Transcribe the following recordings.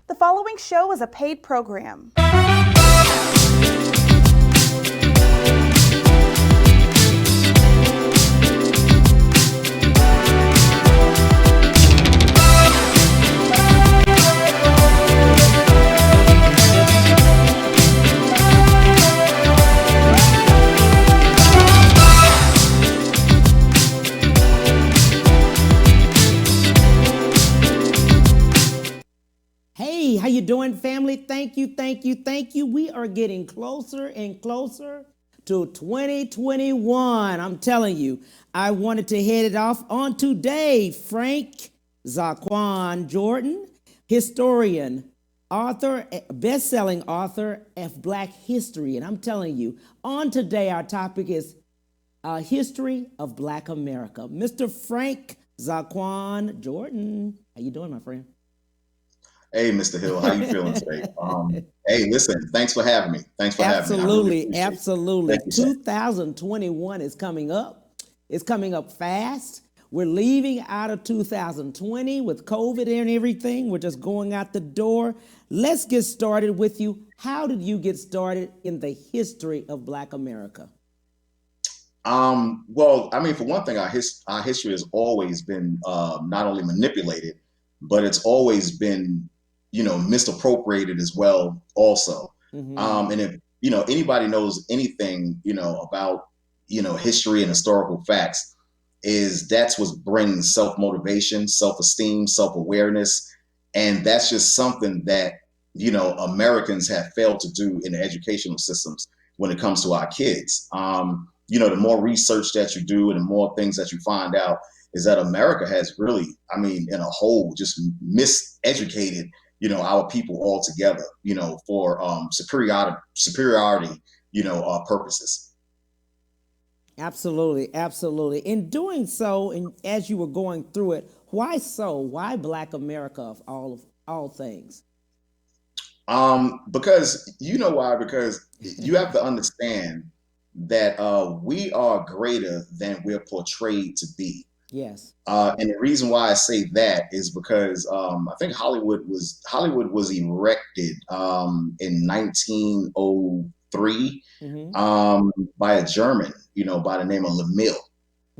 The following show is a paid program. Hey, how you doing, family? Thank you. We are getting closer and closer to 2021. I'm telling you, I wanted to head it off on today. Frank Zaaqan Jordan, historian, author, best-selling author of Black history. And I'm telling you, on today, our topic is history of Black America. Mr. Frank Zaaqan Jordan, how you doing, my friend? Hey, Mr. Hill, how you feeling today? Hey, listen, thanks for having me. Absolutely. 2021 is coming up. It's coming up fast. We're leaving out of 2020 with COVID and everything. We're just going out the door. Let's get started with you. How did you get started in the history of Black America? Well, I mean, for one thing, our history has always been not only manipulated, but it's always been misappropriated as well also. And if anybody knows anything about history and historical facts, that's what brings self-motivation, self-esteem, self-awareness. And that's just something that Americans have failed to do in the educational systems when it comes to our kids. The more research that you do and the more things that you find out is that America has really, in a whole, just miseducated our people altogether, for superiority, purposes. Absolutely. In doing so, and as you were going through it, why so? Why Black America of all things? Because why? Because you have to understand that we are greater than we're portrayed to be. Yes. And the reason why I say that is because I think Hollywood was erected in 1903 by a German, by the name of LeMille.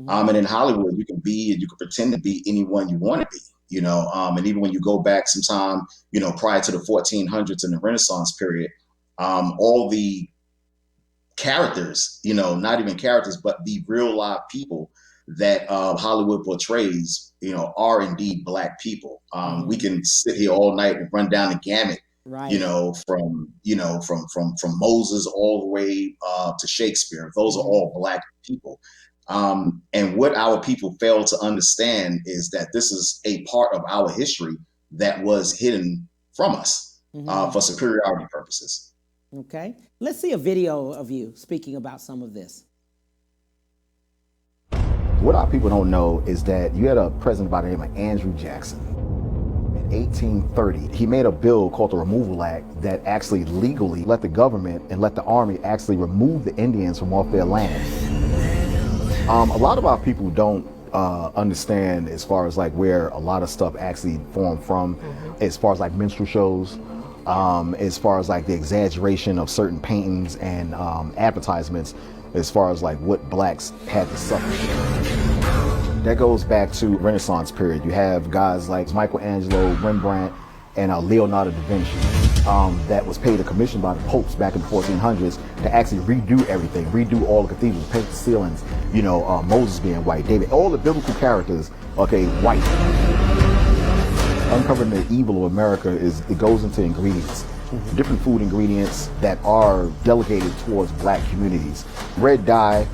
And in Hollywood, you can pretend to be anyone you want to be, and even when you go back sometime, prior to the 1400s and the Renaissance period, all the characters, not even characters, but the real live people that Hollywood portrays, are indeed Black people. We can sit here all night and run down the gamut, right. From Moses all the way to Shakespeare. Those are all Black people. And what our people fail to understand is that this is a part of our history that was hidden from us for superiority purposes. Okay. Let's see a video of you speaking about some of this. What our people don't know is that you had a president by the name of Andrew Jackson. In 1830, he made a bill called the Removal Act that actually legally let the government and let the army actually remove the Indians from off their land. A lot of our people don't understand as far as like where a lot of stuff actually formed from, as far as like minstrel shows, as far as like the exaggeration of certain paintings and advertisements, as far as like what Blacks had to suffer. That goes back to Renaissance period. You have guys like Michelangelo, Rembrandt, and Leonardo da Vinci that was paid a commission by the popes back in the 1400s to actually redo everything, redo all the cathedrals, paint the ceilings, Moses being white, David, all the biblical characters, white. Uncovering the evil of America it goes into ingredients. Different food ingredients that are delegated towards Black communities. Red dye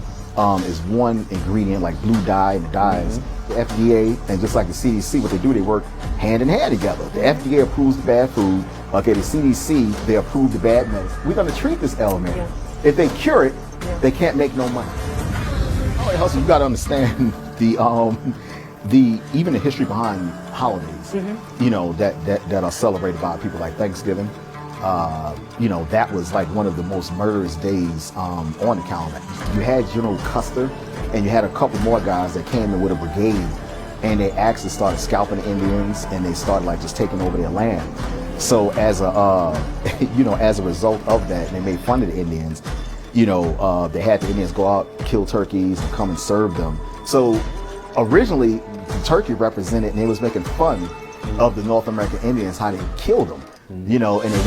is one ingredient, like blue dye and the dyes. The FDA and just like the CDC, what they do, they work hand in hand together. The FDA approves the bad food. The CDC, they approve the bad medicine. We're gonna treat this ailment. If they cure it, they can't make no money. Also, you gotta understand the even the history behind holidays, that are celebrated by people like Thanksgiving. That was like one of the most murderous days on the calendar. You had General Custer, and you had a couple more guys that came in with a brigade, and they actually started scalping the Indians, and they started like just taking over their land. So as a as a result of that, and they made fun of the Indians. They had the Indians go out, kill turkeys, and come and serve them. So originally, the turkey represented, and they was making fun of the North American Indians, how they killed them. And they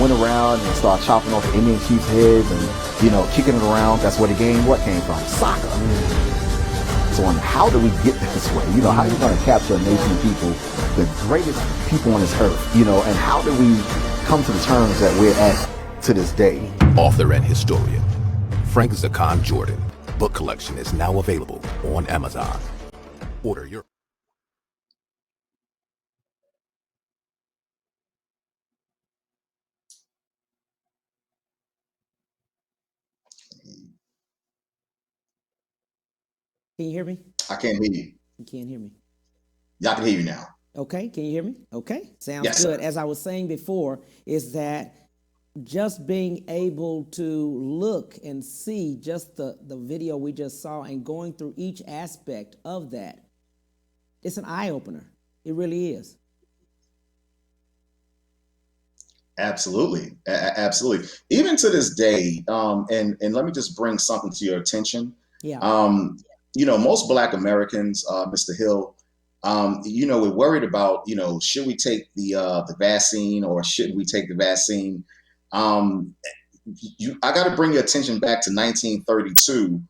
went around and started chopping off the Indian chief's heads and, kicking it around. That's where the game, what came from? Soccer. So how do we get this way? How are you going to capture a nation of people, the greatest people on this earth, and how do we come to the terms that we're at to this day? Author and historian Frank Zaaqan Jordan book collection is now available on Amazon. Order your... Can you hear me? I can't hear you. You can't hear me. Yeah, I can hear you now. Okay, can you hear me? Okay, sounds Yes, good. sir. As I was saying before, is that just being able to look and see just the video we just saw and going through each aspect of that, it's an eye-opener. It really is. Absolutely. Absolutely. Even to this day, and let me just bring something to your attention. Yeah. Most Black Americans, Mr. Hill, we're worried about, should we take the vaccine or shouldn't we take the vaccine? I got to bring your attention back to 1932,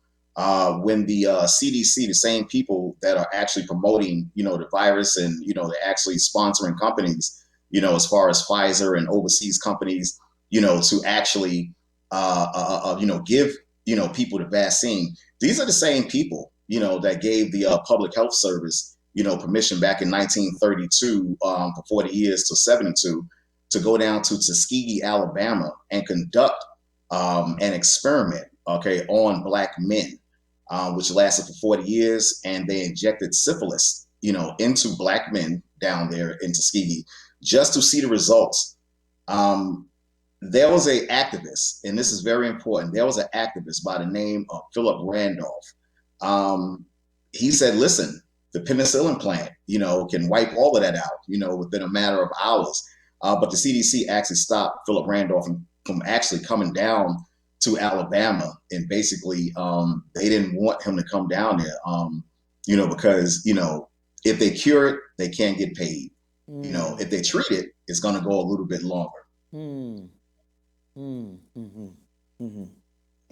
when the CDC, the same people that are actually promoting, the virus, and they're actually sponsoring companies, as far as Pfizer and overseas companies, to actually, give people the vaccine. These are the same people, that gave the Public Health Service, permission back in 1932, for 40 years to 72, to go down to Tuskegee, Alabama, and conduct an experiment, on Black men, which lasted for 40 years, and they injected syphilis, into Black men down there in Tuskegee, just to see the results. There was a activist, and this is very important. There was an activist by the name of Philip Randolph. He said, "Listen, the penicillin plant, can wipe all of that out, within a matter of hours." But the CDC actually stopped Philip Randolph from actually coming down to Alabama, and basically, they didn't want him to come down there, because if they cure it, they can't get paid. If they treat it, it's going to go a little bit longer.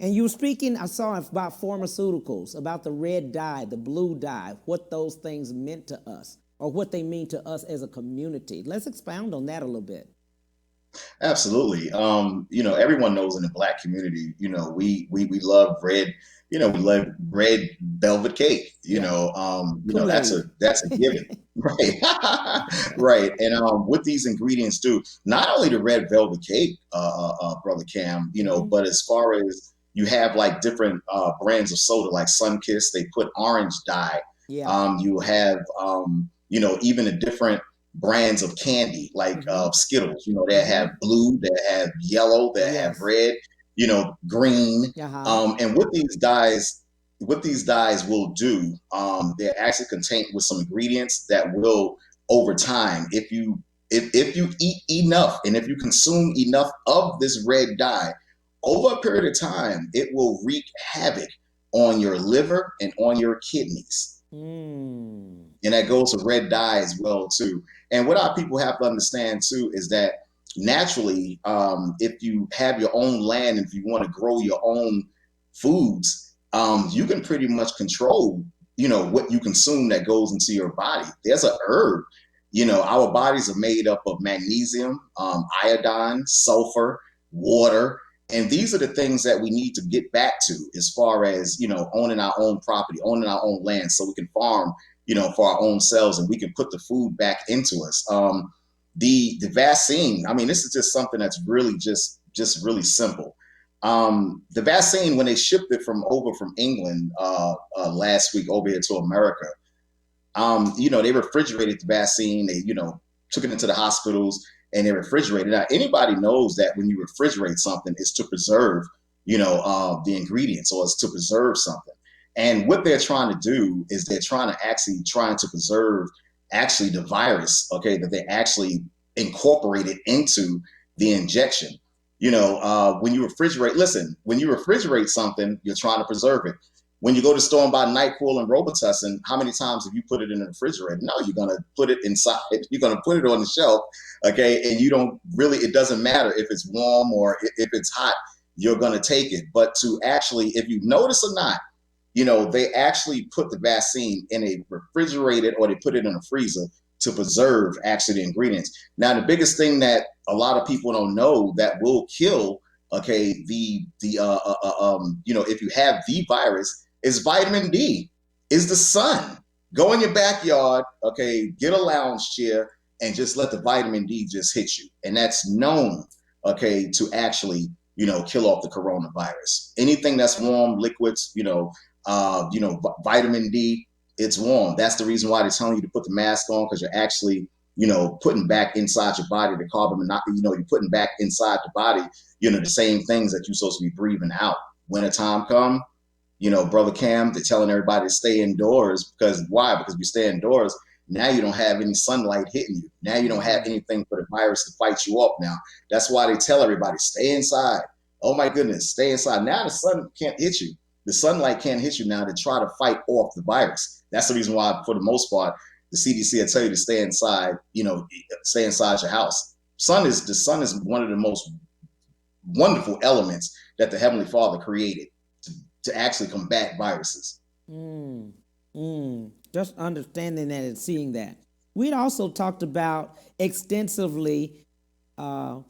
And you were speaking, I saw about pharmaceuticals, about the red dye, the blue dye, what those things meant to us, or what they mean to us as a community. Let's expound on that a little bit. Absolutely. Everyone knows in the Black community, we love red, we love red velvet cake, that's a given. Right. Right. And with these ingredients too, not only the red velvet cake, Brother Cam, but as far as you have like different brands of soda, like Sunkist, they put orange dye. Yeah. You have, even the different brands of candy, like Skittles, they have blue, they have yellow, they have red, green. And what these dyes will do, they're actually contained with some ingredients that will, over time, if you eat enough and if you consume enough of this red dye, over a period of time, it will wreak havoc on your liver and on your kidneys. And that goes to red dye as well too. And what our people have to understand too is that naturally, if you have your own land, if you want to grow your own foods, you can pretty much control, what you consume that goes into your body. There's a herb, our bodies are made up of magnesium, iodine, sulfur, water. And these are the things that we need to get back to as far as, owning our own property, owning our own land, so we can farm, for our own selves, and we can put the food back into us. The vaccine, I mean, this is just something that's really just really simple. The vaccine, when they shipped it from England last week over here to America, they refrigerated the vaccine. They, took it into the hospitals and they refrigerated it. Now, anybody knows that when you refrigerate something, it's to preserve, the ingredients, or it's to preserve something. And what they're trying to do is they're trying to preserve actually the virus, that they actually incorporated into the injection. When you refrigerate something, you're trying to preserve it. When you go to the store and buy NyQuil and Robitussin, how many times have you put it in the refrigerator? No, you're going to put it inside. You're going to put it on the shelf, okay? And it doesn't matter if it's warm or if it's hot, you're going to take it. But to actually, if you notice or not, they actually put the vaccine in a refrigerated, or they put it in a freezer to preserve actually the ingredients. Now, the biggest thing that a lot of people don't know that will kill, okay, if you have the virus, is vitamin D, is the sun. Go in your backyard, okay, get a lounge chair and just let the vitamin D just hit you. And that's known, okay, to actually, kill off the coronavirus. Anything that's warm, liquids, vitamin D, it's warm. That's the reason why they're telling you to put the mask on, because you're actually, putting back inside your body the carbon monoxide, you're putting back inside the body, the same things that you're supposed to be breathing out. Wintertime come, Brother Cam, they're telling everybody to stay indoors. Because why? Because we stay indoors. Now you don't have any sunlight hitting you. Now you don't have anything for the virus to fight you off now. That's why they tell everybody, stay inside. Oh my goodness, stay inside. Now the sun can't hit you. The sunlight can't hit you now to try to fight off the virus. That's the reason why, for the most part, the CDC will tell you to stay inside, stay inside your house. The sun is one of the most wonderful elements that the Heavenly Father created to actually combat viruses. Just understanding that and seeing that. We'd also talked about extensively about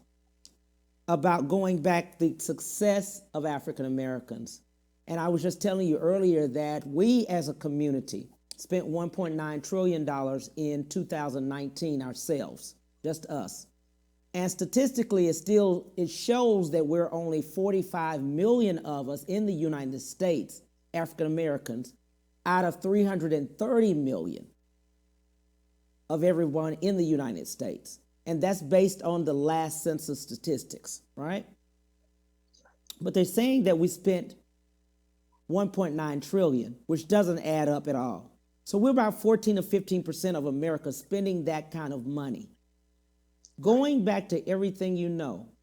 going back the success of African Americans. And I was just telling you earlier that we as a community spent $1.9 trillion in 2019 ourselves, just us. And statistically, it shows that we're only 45 million of us in the United States, African Americans, out of 330 million of everyone in the United States. And that's based on the last census statistics, right? But they're saying that we spent 1.9 trillion, which doesn't add up at all. So we're about 14 or 15% of America spending that kind of money. Going back to everything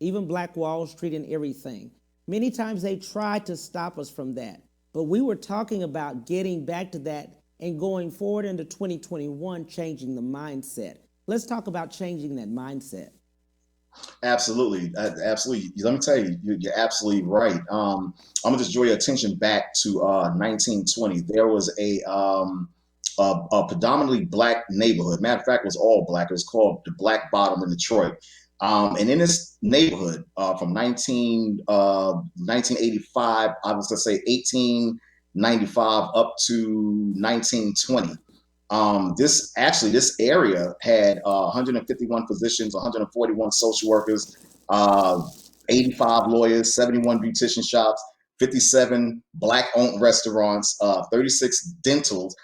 even Black Wall Street and everything, many times they tried to stop us from that. But we were talking about getting back to that and going forward into 2021, changing the mindset. Let's talk about changing that mindset. Absolutely. Absolutely. Let me tell you, you're absolutely right. I'm going to just draw your attention back to 1920. There was a predominantly Black neighborhood. Matter of fact, it was all Black. It was called the Black Bottom in Detroit. And in this neighborhood from 1985, I was going to say 1895 up to 1920. This area had 151 physicians, 141 social workers, 85 lawyers, 71 beautician shops, 57 Black-owned restaurants, 36 dentals,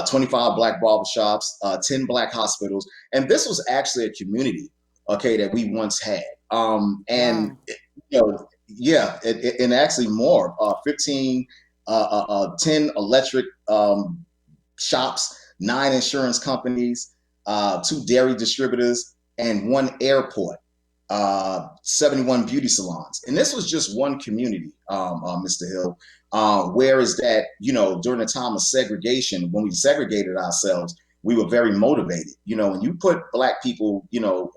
25 Black barbershops, 10 Black hospitals. And this was actually a community, okay, that we once had. And, wow. And actually more, 10 electric shops, 9 insurance companies, 2 dairy distributors, and 1 airport, 71 beauty salons. And this was just one community, Mr. Hill. Whereas that, during the time of segregation, when we segregated ourselves, we were very motivated. When you put Black people,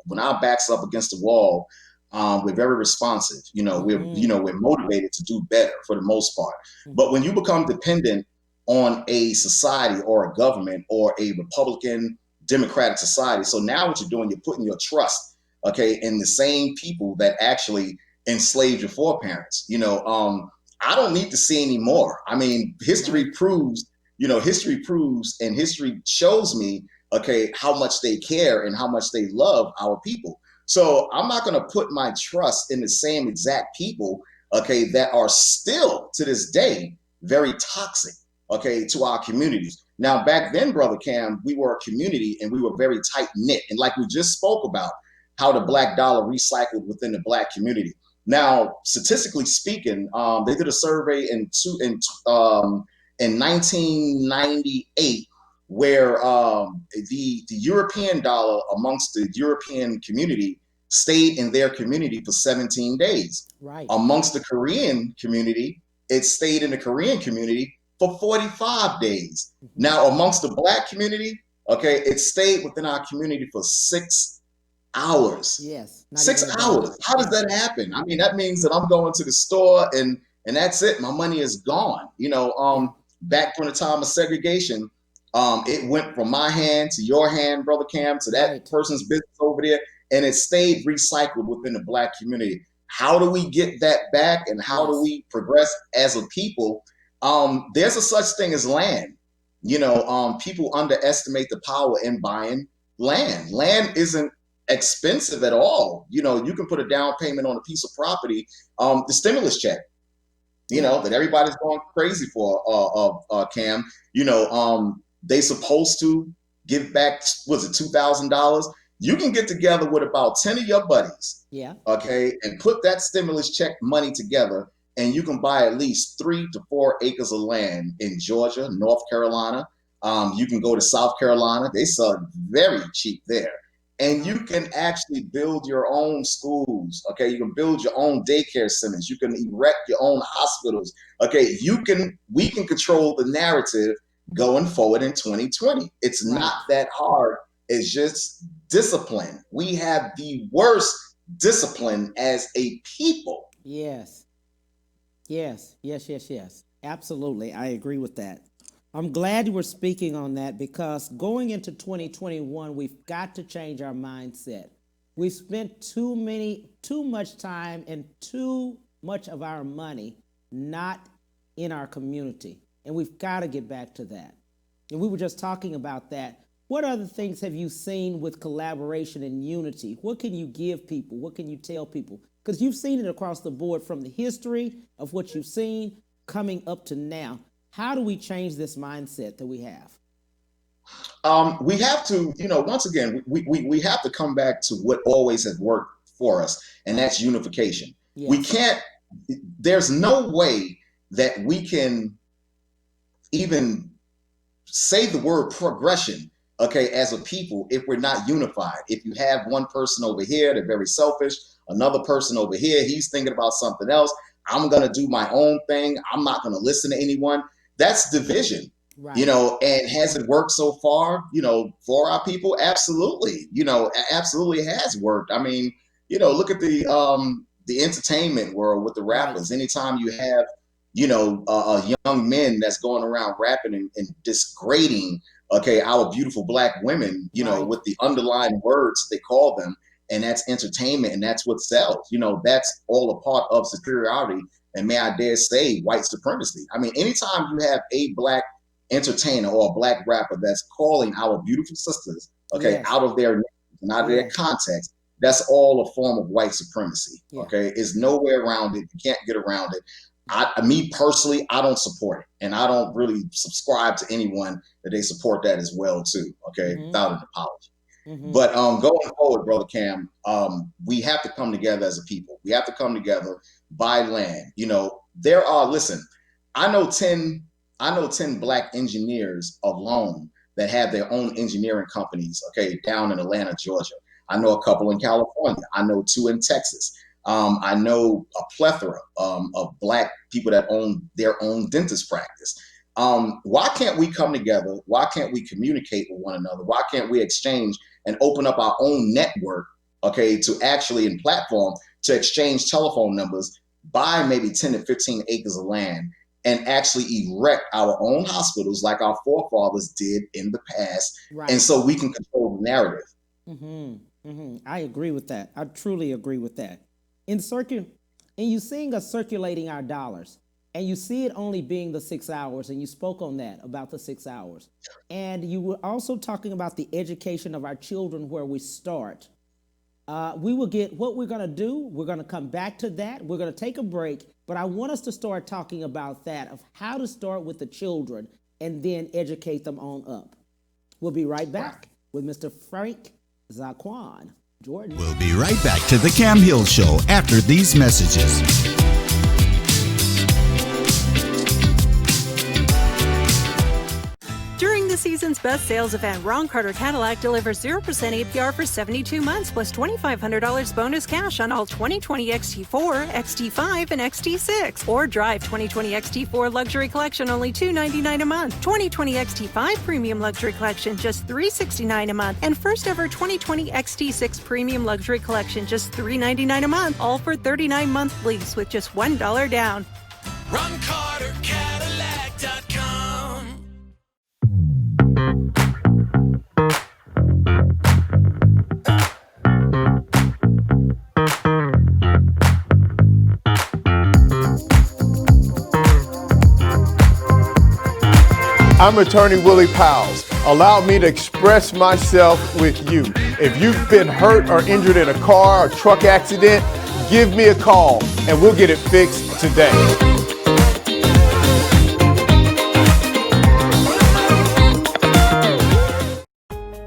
when our backs up against the wall, we're very responsive. We're motivated to do better for the most part. But when you become dependent on a society or a government or a Republican Democratic society. So now what you're doing, you're putting your trust, okay, in the same people that actually enslaved your foreparents. I don't need to see any more. I mean, history proves and history shows me, okay, how much they care and how much they love our people. So I'm not going to put my trust in the same exact people, okay, that are still to this day very toxic, okay, to our communities. Now, back then, Brother Cam, we were a community and we were very tight knit. And like we just spoke about, how the Black dollar recycled within the Black community. Now, statistically speaking, they did a survey in 1998, where the European dollar amongst the European community stayed in their community for 17 days. Right. Amongst the Korean community, it stayed in the Korean community for 45 days. Now, amongst the Black community, okay, it stayed within our community for 6 hours. Yes. 6 hours. How does that happen? I mean, that means that I'm going to the store and that's it. My money is gone. Back during the time of segregation, it went from my hand to your hand, Brother Cam, to that person's business over there, and it stayed recycled within the Black community. How do we get that back, and how do we progress as a people? There's a such thing as land. People underestimate the power in buying land. Land isn't expensive at all. You can put a down payment on a piece of property. The stimulus check, that everybody's going crazy for, Cam. They supposed to give back, was it $2,000? You can get together with about 10 of your buddies, okay, and put that stimulus check money together, and you can buy at least 3 to 4 acres of land in Georgia, North Carolina. You can go to South Carolina. They sell it very cheap there. And you can actually build your own schools, okay? You can build your own daycare centers. You can erect your own hospitals, okay? We can control the narrative going forward in 2020. It's not that hard. It's just discipline. We have the worst discipline as a people. Yes. Absolutely. I agree with that. I'm glad you were speaking on that, because going into 2021, we've got to change our mindset. We've spent too much time and too much of our money not in our community, and we've got to get back to that. And we were just talking about that. What other things have you seen with collaboration and unity? What can you give people? What can you tell people? Because you've seen it across the board, from the history of what you've seen coming up to now. How do we change this mindset that we have? We have to, once again, we have to come back to what always has worked for us, and that's unification. Yes. We can't, there's no way that we can even say the word progression, okay, as a people, if we're not unified. If you have one person over here, they're very selfish, another person over here, he's thinking about something else. I'm going to do my own thing. I'm not going to listen to anyone. That's division, right. And has it worked so far, for our people? Absolutely. Absolutely has worked. I mean, look at the entertainment world with the rappers. Right. Anytime you have, young men that's going around rapping and disgrading, okay, our beautiful Black women, with the underlying words they call them, and that's entertainment, and that's what sells. That's all a part of superiority, and may I dare say, white supremacy. I mean, anytime you have a Black entertainer or a Black rapper that's calling our beautiful sisters, okay, out of their names and out of their context, that's all a form of white supremacy. Okay, there's no way around it. You can't get around it. Me personally, I don't support it, and I don't really subscribe to anyone that they support that as well too. Okay, without an apology. But going forward, Brother Cam, we have to come together as a people. We have to come together, buy land. Listen, I know 10 Black engineers alone that have their own engineering companies, okay, down in Atlanta, Georgia. I know a couple in California. I know 2 in Texas. I know a plethora of Black people that own their own dentist practice. Why can't we come together? Why can't we communicate with one another? Why can't we exchange and open up our own network, okay, to actually, in platform, to exchange telephone numbers, buy maybe 10 to 15 acres of land, and actually erect our own hospitals like our forefathers did in the past, and so we can control the narrative. I agree with that. I truly agree with that. And you seeing us circulating our dollars, and you see it only being the 6 hours, and you spoke on that, about the 6 hours. And you were also talking about the education of our children, where we start. We will get what we're going to do. We're going to come back to that. We're going to take a break, but I want us to start talking about that, of how to start with the children and then educate them on up. We'll be right back with Mr. Frank Zaaqan Jordan. We'll be right back to the Cam Hill Show after these messages. During the season's Zaaqan's best sales event, Ron Carter Cadillac, delivers 0% APR for 72 months plus $2,500 bonus cash on all 2020 XT4, XT5, and XT6. Or drive 2020 XT4 Luxury Collection, only $299 a month. 2020 XT5 Premium Luxury Collection, just $369 a month. And first ever 2020 XT6 Premium Luxury Collection, just $399 a month. All for 39-month lease with just $1 down. RonCarterCadillac.com. I'm attorney Willie Powles. Allow me to express myself with you. If you've been hurt or injured in a car or truck accident, give me a call and we'll get it fixed today.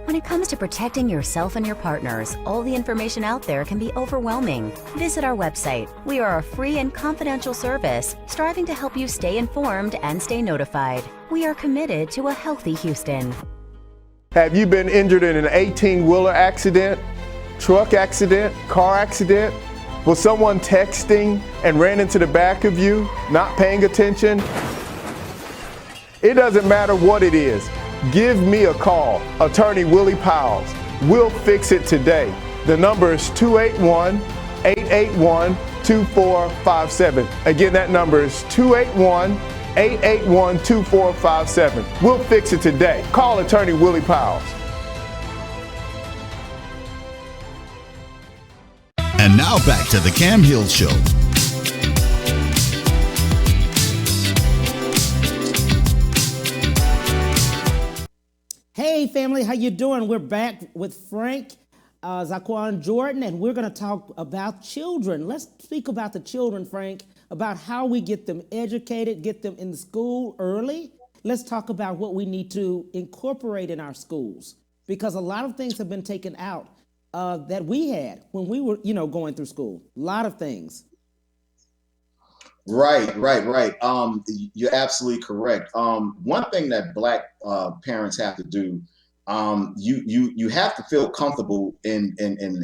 When it comes to protecting yourself and your partners, all the information out there can be overwhelming. Visit our website. We are a free and confidential service striving to help you stay informed and stay notified. We are committed to a healthy Houston. Have you been injured in an 18-wheeler accident, truck accident, car accident? Was someone texting and ran into the back of you, not paying attention? It doesn't matter what it is. Give me a call, attorney Willie Powles. We'll fix it today. The number is 281-881-2457. Again, that number is 281-881-2457. We'll fix it today. Call attorney Willie Powles. And now back to the Cam Hill Show. Hey family, how you doing? We're back with Frank, Zaaqan Jordan, and we're going to talk about children. Let's speak about the children, Frank, about how we get them educated, get them in the school early. Let's talk about what we need to incorporate in our schools, because a lot of things have been taken out that we had when we were, going through school. A lot of things. Right. You're absolutely correct. One thing that Black parents have to do, you have to feel comfortable in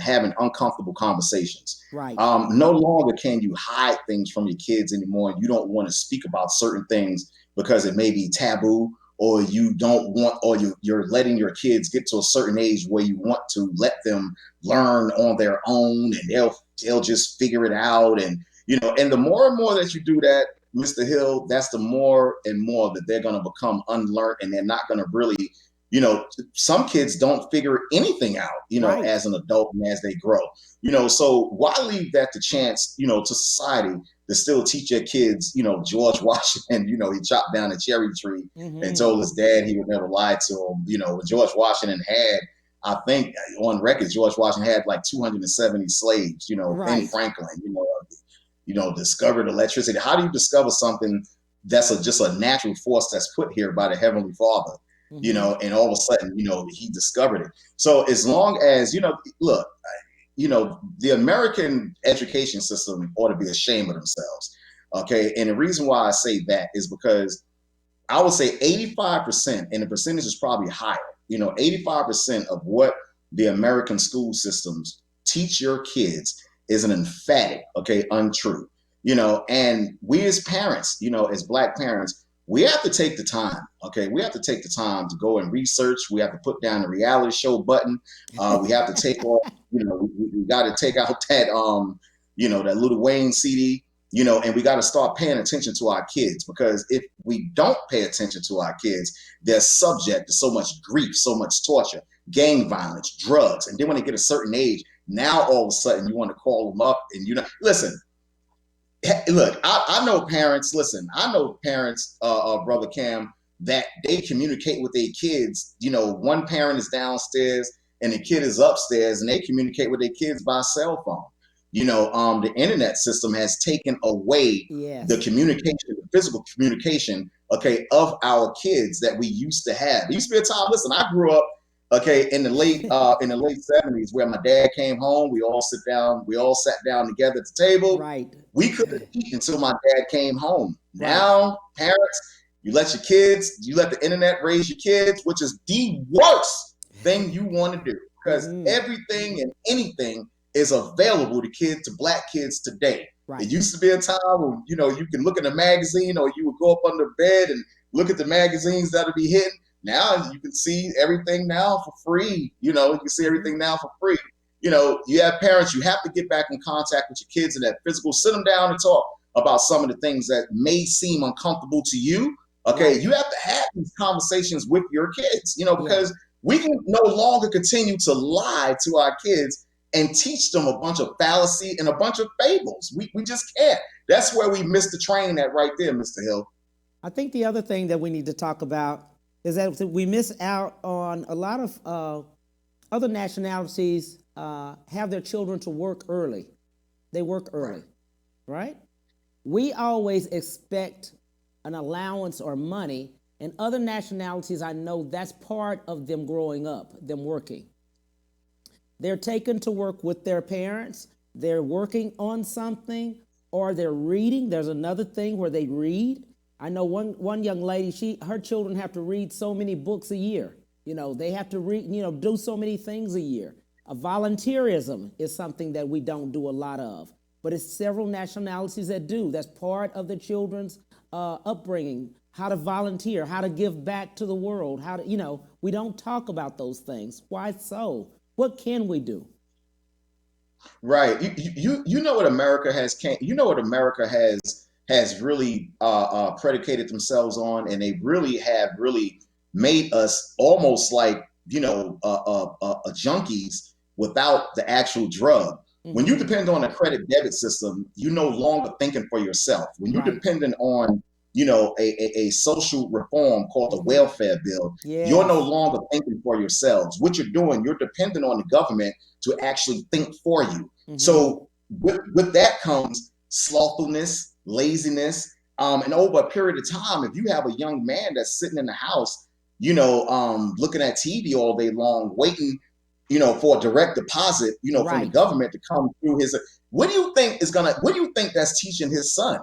having uncomfortable conversations. Right. No longer can you hide things from your kids anymore. You don't want to speak about certain things because it may be taboo, or you don't want, or you're letting your kids get to a certain age where you want to let them learn on their own, and they'll just figure it out. And and the more and more that you do that, Mr. Hill, that's the more and more that they're going to become unlearned, and they're not going to really, some kids don't figure anything out, Right. as an adult and as they grow, so why leave that to chance, to society to still teach your kids, George Washington, he chopped down a cherry tree and told his dad he would never lie to him. When George Washington had, I think on record, George Washington had like 270 slaves, Right. Ben Franklin, discovered electricity. How do you discover something that's just a natural force that's put here by the Heavenly Father, and all of a sudden, he discovered it. So as long as, look, the American education system ought to be ashamed of themselves. Okay. And the reason why I say that is because I would say 85%, and the percentage is probably higher, 85% of what the American school systems teach your kids is an emphatic, untrue, and we as parents, as Black parents, we have to take the time. We have to take the time to go and research. We have to put down the reality show button. We have to take off, we got to take out that, that Lil Wayne CD, and we got to start paying attention to our kids, because if we don't pay attention to our kids, they're subject to so much grief, so much torture, gang violence, drugs. And then when they get a certain age, now all of a sudden you want to call them up and listen. Look, I know parents. Listen, I know parents, Brother Cam, that they communicate with their kids. One parent is downstairs and the kid is upstairs, and they communicate with their kids by cell phone. The internet system has taken away Yes. the communication, the physical communication, of our kids that we used to have. There used to be a time. Listen, I grew up, in the late 70s, where my dad came home. We all sat down together at the table. Right. We couldn't eat until my dad came home. Right. Now, parents, You let your kids, you let the internet raise your kids, which is the worst thing you want to do, because everything and anything is available to kids, to black kids today. Right. It used to be a time when, you know, you can look in a magazine, or you would go up under bed and look at the magazines that'll be hitting. Now you can see everything now for free. You know, you can see everything now for free. You know, you have parents, you have to get back in contact with your kids in that physical, sit them down and talk about some of the things that may seem uncomfortable to you. Okay, you have to have these conversations with your kids, you know, because we can no longer continue to lie to our kids and teach them a bunch of fallacy and a bunch of fables. We just can't. That's where we missed the train at right there, Mr. Hill. I think the other thing that we need to talk about is that we miss out on a lot of other nationalities have their children to work early. They work early, right? We always expect an allowance or money. In other nationalities, I know that's part of them growing up, them working. They're taken to work with their parents, they're working on something, or they're reading. There's another thing where they read. I know one young lady, her children have to read so many books a year. You know, they have to read, you know, do so many things a year. Volunteerism is something that we don't do a lot of, but it's several nationalities that do. That's part of the children's upbringing, how to volunteer, how to give back to the world, how to, you know, we don't talk about those things. Why so? What can we do? Right. You know what America has has really predicated themselves on, and they really have really made us almost like, you know, junkies without the actual drug. When you depend on a credit debit system, you're no longer thinking for yourself. When you're dependent on, you know, a social reform called the welfare bill, you're no longer thinking for yourselves. What you're doing, you're dependent on the government to actually think for you. So with that comes slothfulness, laziness, and over a period of time, if you have a young man that's sitting in the house, you know, looking at TV all day long, waiting, you know, for a direct deposit, you know, from the government to come through his, what do you think that's teaching his son?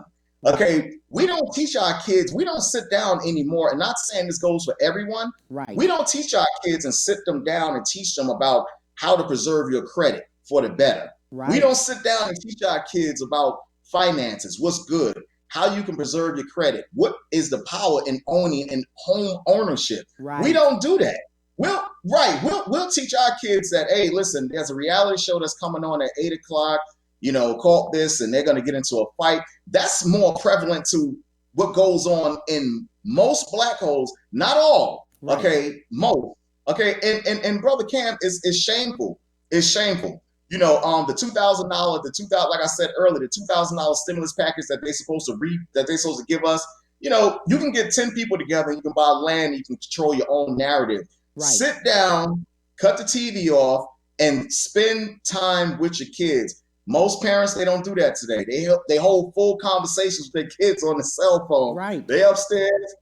Okay, we don't teach our kids, we don't sit down anymore, and not saying this goes for everyone. We don't teach our kids and sit them down and teach them about how to preserve your credit for the better. We don't sit down and teach our kids about finances, what's good, how you can preserve your credit, what is the power in owning and home ownership. We don't do that. We'll teach our kids that, hey, listen, there's a reality show that's coming on at 8 o'clock, you know, called this, and they're going to get into a fight. That's more prevalent to what goes on in most black holes, not all, okay, most, okay, and Brother Cam, is shameful. It's shameful. You know, the $2,000, like I said earlier, the $2,000 stimulus package that they're supposed to give us. You know, you can get 10 people together, you can buy land, you can control your own narrative. Sit down, cut the TV off, and spend time with your kids. Most parents, they don't do that today. They hold full conversations with their kids on the cell phone. They upstairs,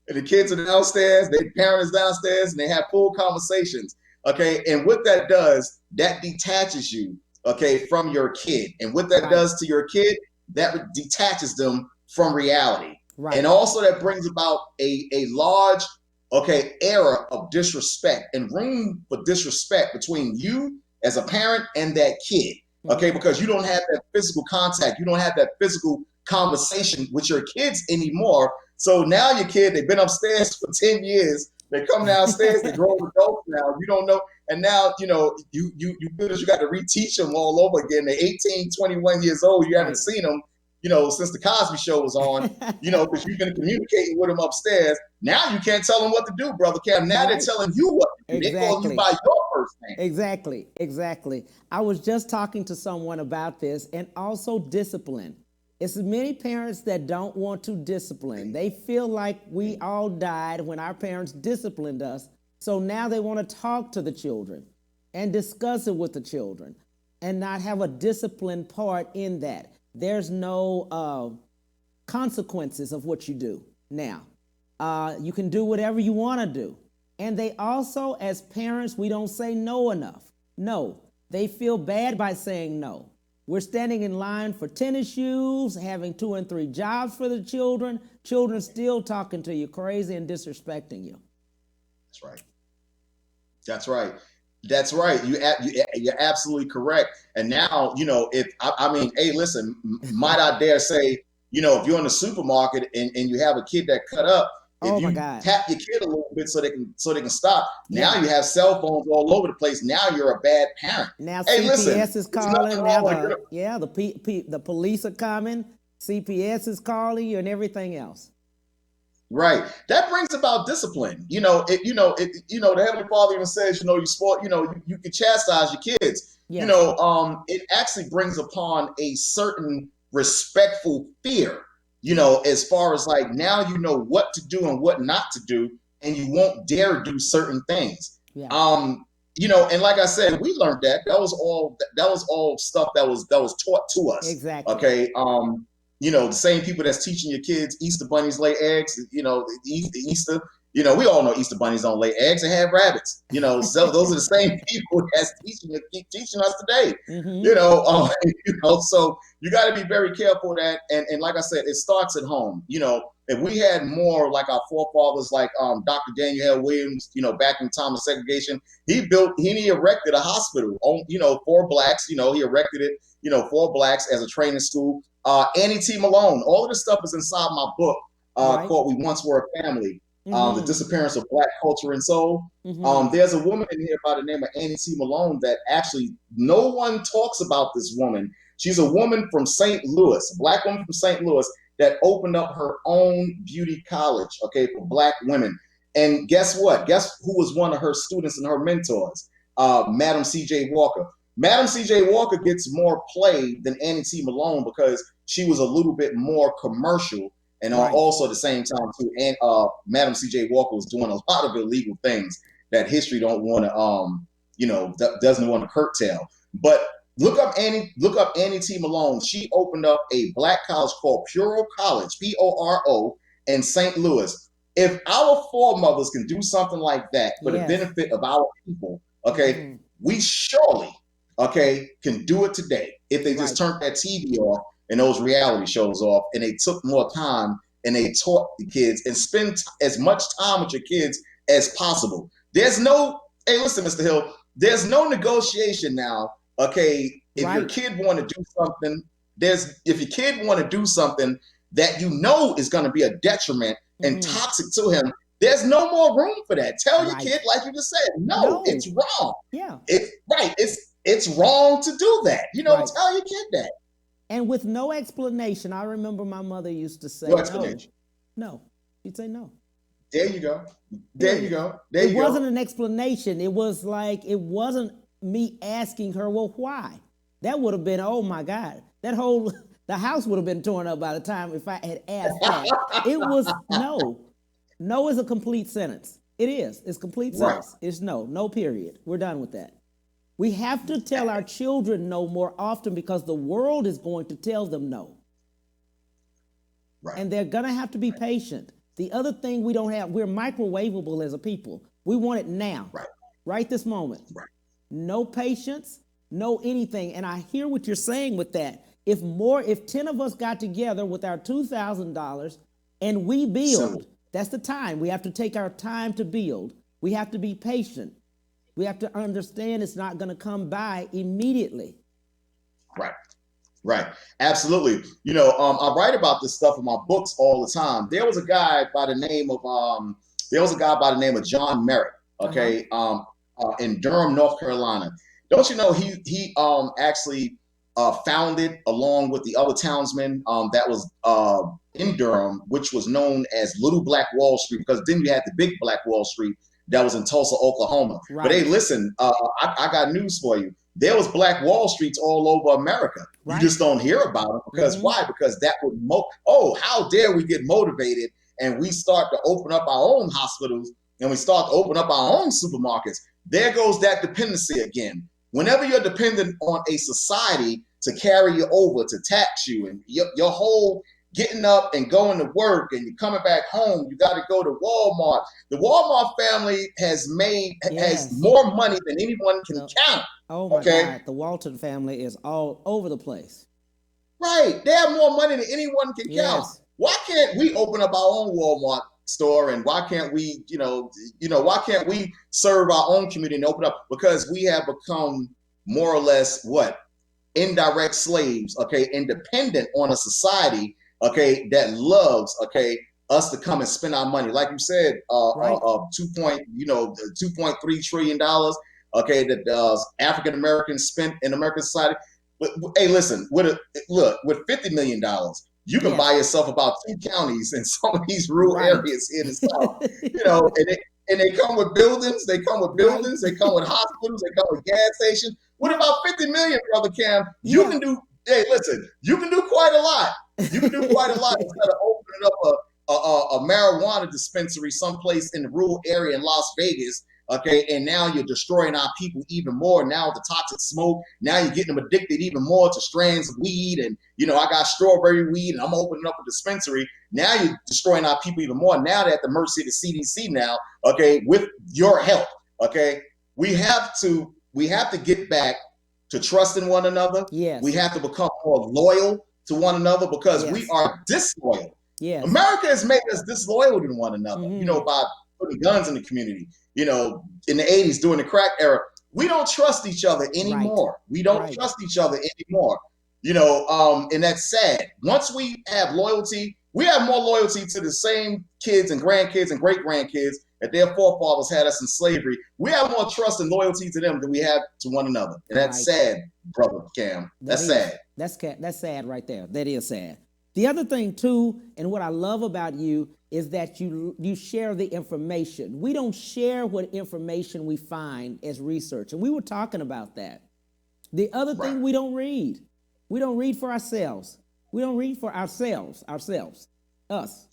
and the kids are downstairs, their parents downstairs, and they have full conversations. Okay, and what that does, that detaches you, okay, from your kid. And what that does to your kid, that detaches them from reality. And also that brings about a large, okay, era of disrespect and room for disrespect between you as a parent and that kid. Okay, because you don't have that physical contact, you don't have that physical conversation with your kids anymore. So now your kid, they've been upstairs for 10 years, they come downstairs, they're grown adults now, you don't know, and now, you know, you got to reteach them all over again. They're 18, 21 years old, you haven't seen them, you know, since the Cosby Show was on, you know, because you've been communicating with them upstairs. Now you can't tell them what to do, Brother Cam. Now they're telling you what to do. They call you by your first name. Exactly. I was just talking to someone about this, and also discipline. It's many parents that don't want to discipline. They feel like we all died when our parents disciplined us. So now they want to talk to the children and discuss it with the children and not have a disciplined part in that. There's no consequences of what you do now. You can do whatever you want to do. And they also, as parents, we don't say no enough. No, they feel bad by saying no. We're standing in line for tennis shoes, having 2 and 3 jobs for the children. Children still talking to you crazy and disrespecting you. That's right. That's right. That's right. You're absolutely correct. And now, if I mean, hey, listen, might I dare say, if you're in the supermarket and you have a kid that cut up, if you tap your kid a little bit so they can stop, now you have cell phones all over the place. Now you're a bad parent. Now hey, CPS is calling. Now the police are coming. CPS is calling you and everything else. Right. That brings about discipline. The Heavenly Father even says, you can chastise your kids. Yes. It actually brings upon a certain respectful fear, as far as like now you know what to do and what not to do, and you won't dare do certain things. Yeah. And like I said, we learned that. That was all stuff that was taught to us. Exactly. Okay. The same people that's teaching your kids Easter bunnies lay eggs, Easter, we all know Easter bunnies don't lay eggs and have rabbits, so those are the same people that's teaching us today, so you got to be very careful of that. And like I said, it starts at home. If we had more like our forefathers, like Dr. Daniel L. Williams, back in the time of segregation, he erected a hospital, for blacks, he erected it, for blacks as a training school. Annie T. Malone, all of this stuff is inside my book called We Once Were a Family, The Disappearance of Black Culture and Soul. There's a woman in here by the name of Annie T. Malone that actually no one talks about this woman. She's a woman from St. Louis, a Black woman from St. Louis that opened up her own beauty college, okay, for Black women. And guess what? Guess who was one of her students and her mentors? Madam C.J. Walker. Madam C.J. Walker gets more play than Annie T. Malone because she was a little bit more commercial, and also at the same time too. And Madam C.J. Walker was doing a lot of illegal things that history don't want to, doesn't want to curtail. But look up Annie T. Malone. She opened up a Black college called Puro College, Poro, in St. Louis. If our foremothers can do something like that for the benefit of our people, okay, we surely, can do it today if they just turned that TV off and those reality shows off, and they took more time and they taught the kids and spend as much time with your kids as possible. There's no, hey, listen, Mr. Hill, there's no negotiation now. Okay, if your kid want to do something, if your kid want to do something that is going to be a detriment and toxic to him, there's no more room for that. Tell your kid, like you just said, no, it's wrong. Yeah, it's wrong to do that. Tell your kid that. And with no explanation. I remember my mother used to say, no. She'd say no. There you go. It wasn't an explanation. It was like, it wasn't me asking her, well, why? That would have been, oh my God, the house would have been torn up by the time if I had asked that. It was no. No is a complete sentence. It is. It's complete sentence. It's no period. We're done with that. We have to tell our children no more often because the world is going to tell them no. And they're going to have to be patient. The other thing we're microwavable as a people. We want it now, right this moment. No patience, no anything. And I hear what you're saying with that. If 10 of us got together with our $2,000 and we build, that's the time. We have to take our time to build. We have to be patient. We have to understand it's not going to come by immediately. Right. Absolutely. I write about this stuff in my books all the time. There was a guy by the name of John Merritt, in Durham, North Carolina. Don't you know he actually founded, along with the other townsmen that was in Durham, which was known as Little Black Wall Street, because then you had the Big Black Wall Street that was in Tulsa, Oklahoma. But hey, listen, I got news for you. There was Black Wall Streets all over America. You just don't hear about them because why? Because that would how dare we get motivated and we start to open up our own hospitals and we start to open up our own supermarkets. There goes that dependency again. Whenever you're dependent on a society to carry you over, to tax you, and your whole getting up and going to work, and you're coming back home. You got to go to Walmart. The Walmart family has more money than anyone can count. Oh my Okay, God, the Walton family is all over the place. right? They have more money than anyone can count. Yes. Why can't we open up our own Walmart store, and why can't we, why can't we serve our own community and open up? Because we have become more or less what? Indirect slaves, okay, and dependent on a society, okay, that loves, okay, us to come and spend our money. Like you said, Right. 2.3 trillion dollars, okay, that African Americans spent in American society. But hey, listen, with $50 million, you can buy yourself about 2 counties in some of these rural areas in the South. And they come with buildings. They come with buildings. They come with hospitals. They come with gas stations. What about 50 million, brother Cam? You can do. Hey, listen, you can do quite a lot. You can do quite a lot instead of opening up a marijuana dispensary someplace in the rural area in Las Vegas. Okay, and now you're destroying our people even more. Now the toxic smoke, now you're getting them addicted even more to strands of weed. And I got strawberry weed, and I'm opening up a dispensary. Now you're destroying our people even more. Now they're at the mercy of the CDC. Now, okay, with your help, okay, we have to get back to trusting one another. Yes. We have to become more loyal to one another because we are disloyal. Yes. America has made us disloyal to one another. By putting guns in the community. In the 80s during the crack era, we don't trust each other anymore. Right. We don't trust each other anymore. And that's sad. Once we have loyalty, we have more loyalty to the same kids and grandkids and great grandkids that their forefathers had us in slavery. We have more trust and loyalty to them than we have to one another. And that's sad, brother Cam. That's sad. That's sad right there. That is sad. The other thing too, and what I love about you is that you share the information. We don't share what information we find as research. And we were talking about that. The other thing, we don't read. We don't read for ourselves. We don't read for ourselves, us.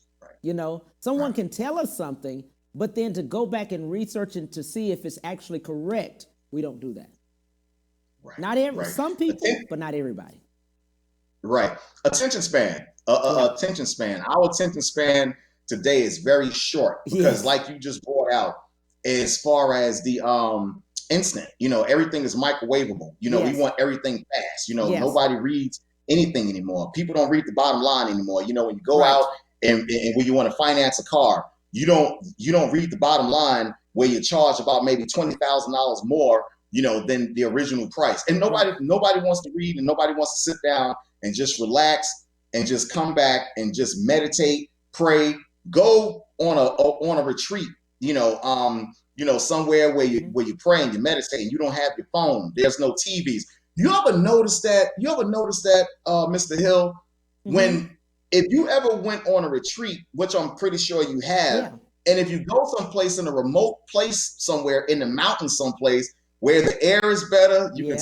Someone can tell us something, but then to go back and research and to see if it's actually correct, we don't do that. Right. Some people, but not everybody. Right. Attention span. Attention span. Our attention span today is very short because, like you just brought out, as far as the instant, everything is microwavable. We want everything fast. Nobody reads anything anymore. People don't read the bottom line anymore. When you go out and when you want to finance a car, you don't read the bottom line where you charge about maybe $20,000 more, than the original price. And nobody wants to read, and nobody wants to sit down and just relax and just come back and just meditate, pray, go on a retreat, somewhere where you pray and you meditate and you don't have your phone. There's no TVs. You ever notice that, Mr. Hill, if you ever went on a retreat, which I'm pretty sure you have, and if you go someplace in a remote place somewhere in the mountains someplace where the air is better, you can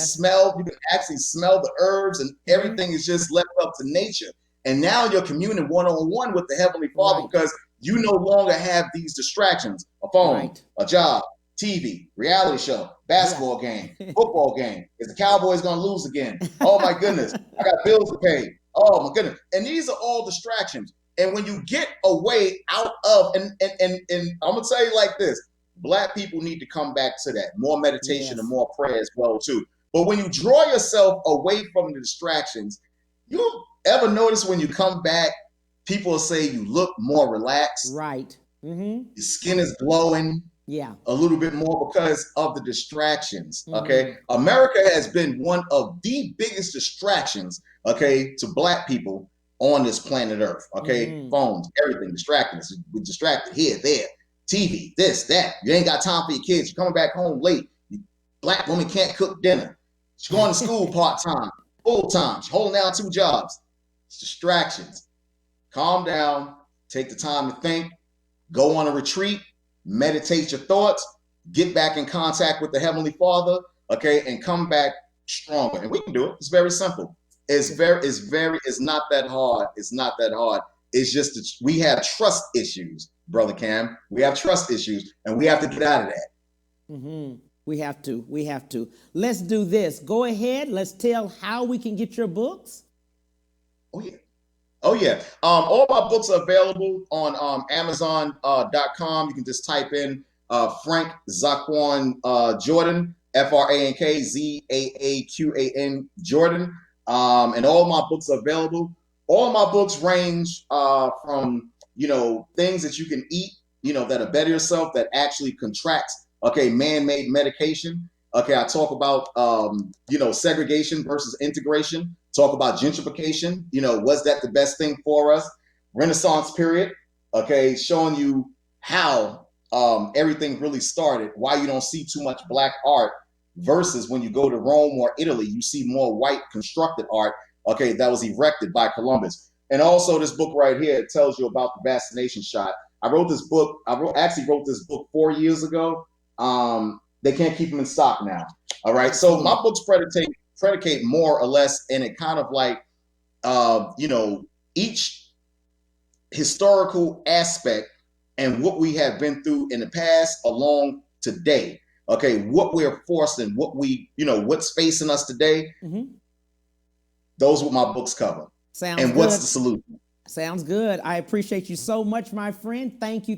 actually smell the herbs, and everything is just left up to nature. And now you're communing one-on-one with the Heavenly Father because you no longer have these distractions: a phone, a job, TV, reality show, basketball game, football game. Is the Cowboys going to lose again? Oh my goodness, I got bills to pay. Oh my goodness. And these are all distractions. And when you get away out of, and I'm going to tell you like this, Black people need to come back to that. More meditation and more prayer as well too. But when you draw yourself away from the distractions, you ever notice when you come back, people will say you look more relaxed. Right. Your skin is glowing. Yeah. A little bit more because of the distractions. Okay. America has been one of the biggest distractions, okay, to Black people on this planet Earth. Okay. Phones, everything distracting us. We're distracted here, there, TV, this, that. You ain't got time for your kids. You're coming back home late. Black woman can't cook dinner. She's going to school part-time, full-time. She's holding down 2 jobs. It's distractions. Calm down. Take the time to think. Go on a retreat. Meditate your thoughts. Get back in contact with the Heavenly Father. Okay, and come back stronger. And we can do it. It's very simple. It's not that hard. It's not that hard. It's just that we have trust issues, Brother Cam. We have trust issues, and we have to get out of that. We have to. Let's do this. Go ahead. Let's tell how we can get your books. Oh yeah. All my books are available on Amazon.com. You can just type in Frank Zaaqan Jordan, FrankZaaqan Jordan. And all my books are available. All my books range from, things that you can eat, that'll better yourself, that actually contracts, man-made medication. Okay, I talk about, segregation versus integration. Talk about gentrification. Was that the best thing for us? Renaissance period. Okay, showing you how everything really started, why you don't see too much black art versus when you go to Rome or Italy, you see more white constructed art, that was erected by Columbus. And also this book right here, it tells you about the vaccination shot. I wrote this book 4 years ago. They can't keep them in stock now. All right. So my books predicate more or less, and it kind of like, each historical aspect and what we have been through in the past along today. Okay, what we're forced and what what's facing us today. Mm-hmm. Those are what my books cover. Sounds and good. What's the solution? Sounds good. I appreciate you so much, my friend. Thank you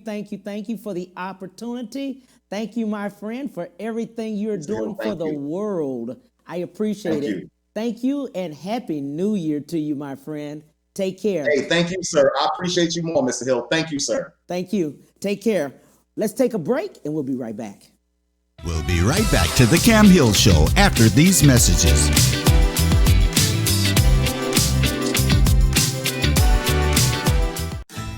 for the opportunity. Thank you, my friend, for everything you're doing for the world. I appreciate it. Thank you, and Happy New Year to you, my friend. Take care. Hey, thank you, sir. I appreciate you more, Mr. Hill. Thank you, sir. Thank you. Take care. Let's take a break, and we'll be right back. We'll be right back to the Cam Hill Show after these messages.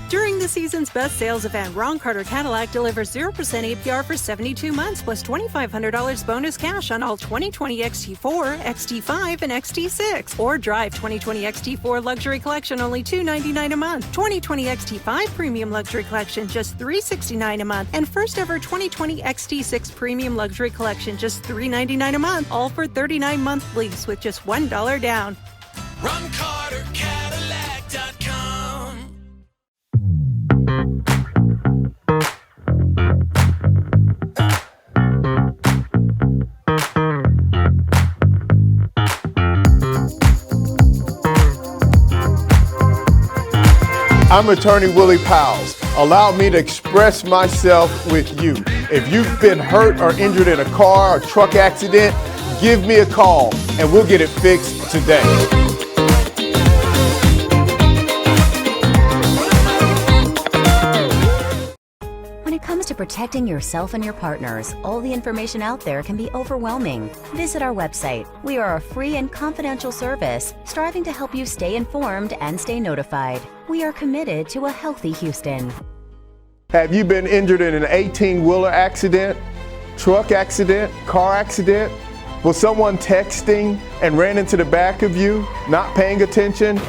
During the season's best sales event, Ron Carter Cadillac delivers 0% APR for 72 months plus $2,500 bonus cash on all 2020 XT4, XT5, and XT6. Or drive 2020 XT4 Luxury Collection only $299 a month. 2020 XT5 Premium Luxury Collection just $369 a month. And first ever 2020 XT6 Premium Luxury Collection just $399 a month. All for 39-month lease with just $1 down. RonCarterCadillac.com. I'm attorney Willie Powles. Allow me to express myself with you. If you've been hurt or injured in a car or truck accident, give me a call and we'll get it fixed today. When it comes to protecting yourself and your partners, all the information out there can be overwhelming. Visit our website. We are a free and confidential service striving to help you stay informed and stay notified. We are committed to a healthy Houston. Have you been injured in an 18-wheeler accident, truck accident, car accident? Was someone texting and ran into the back of you, not paying attention?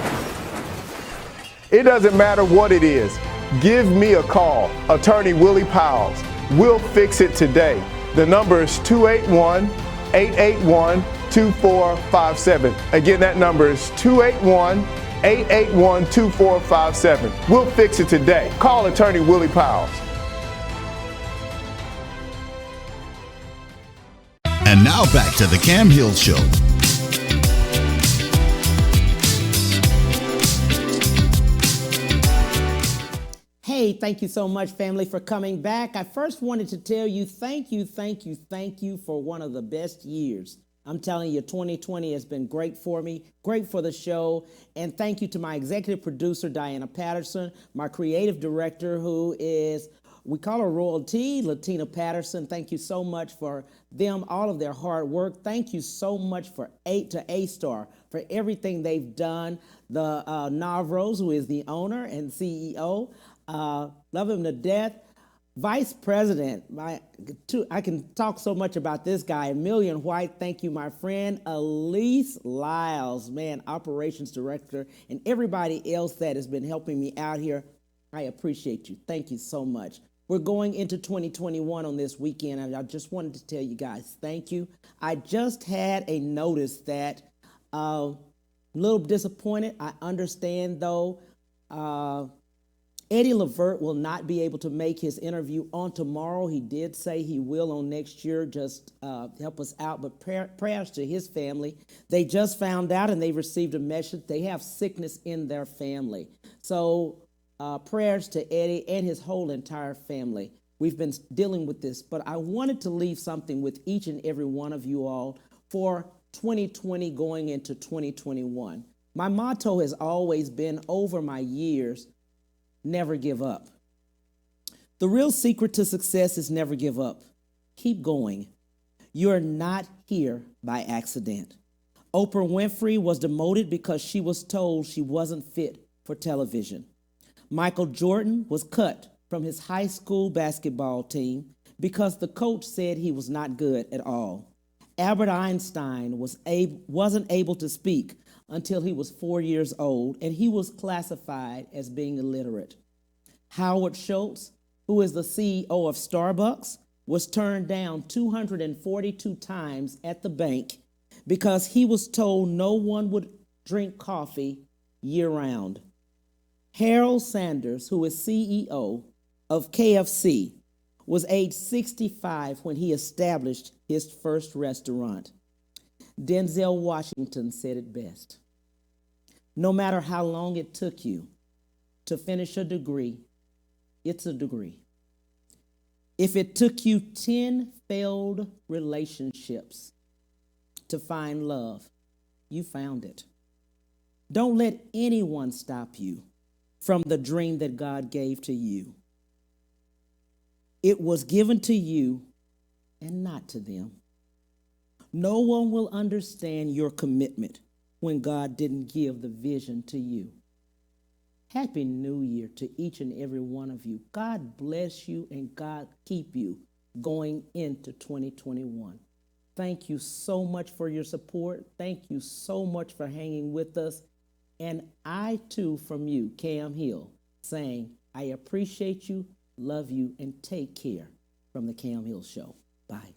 It doesn't matter what it is. Give me a call, attorney Willie Powles. We'll fix it today. The number is 281-881-2457. Again, that number is 281-881-2457. We'll fix it today. Call attorney Willie Powles. And now back to the Cam Hill Show. Hey, thank you so much, family, for coming back. I first wanted to tell you thank you for one of the best years. I'm telling you, 2020 has been great for me, great for the show. And thank you to my executive producer, Diana Patterson, my creative director, who is, we call her Royalty, Latina Patterson. Thank you so much for them, all of their hard work. Thank you so much to A-Star for everything they've done. The Navros, who is the owner and CEO, love him to death. Vice President, I can talk so much about this guy, Million White. Thank you, my friend. Elise Lyles, man, Operations Director, and everybody else that has been helping me out here. I appreciate you. Thank you so much. We're going into 2021 on this weekend, and I just wanted to tell you guys, thank you. I just had a notice that a little disappointed. I understand, though. Eddie Levert will not be able to make his interview on tomorrow. He did say he will on next year, just help us out. But prayers to his family. They just found out and they received a message. They have sickness in their family. So prayers to Eddie and his whole entire family. We've been dealing with this, but I wanted to leave something with each and every one of you all for 2020 going into 2021. My motto has always been over my years, never give up. The real secret to success is never give up. Keep going. You're not here by accident. Oprah Winfrey was demoted because she was told she wasn't fit for television. Michael Jordan was cut from his high school basketball team because the coach said he was not good at all. Albert Einstein wasn't able to speak until he was 4 years old, and he was classified as being illiterate. Howard Schultz, who is the CEO of Starbucks, was turned down 242 times at the bank because he was told no one would drink coffee year-round. Harold Sanders, who is CEO of KFC, was age 65 when he established his first restaurant. Denzel Washington said it best. No matter how long it took you to finish a degree, it's a degree. If it took you 10 failed relationships to find love, you found it. Don't let anyone stop you from the dream that God gave to you. It was given to you and not to them. No one will understand your commitment when God didn't give the vision to you. Happy New Year to each and every one of you. God bless you and God keep you going into 2021. Thank you so much for your support. Thank you so much for hanging with us. And I too, from you, Cam Hill, saying, I appreciate you, love you, and take care from the Cam Hill Show. Bye.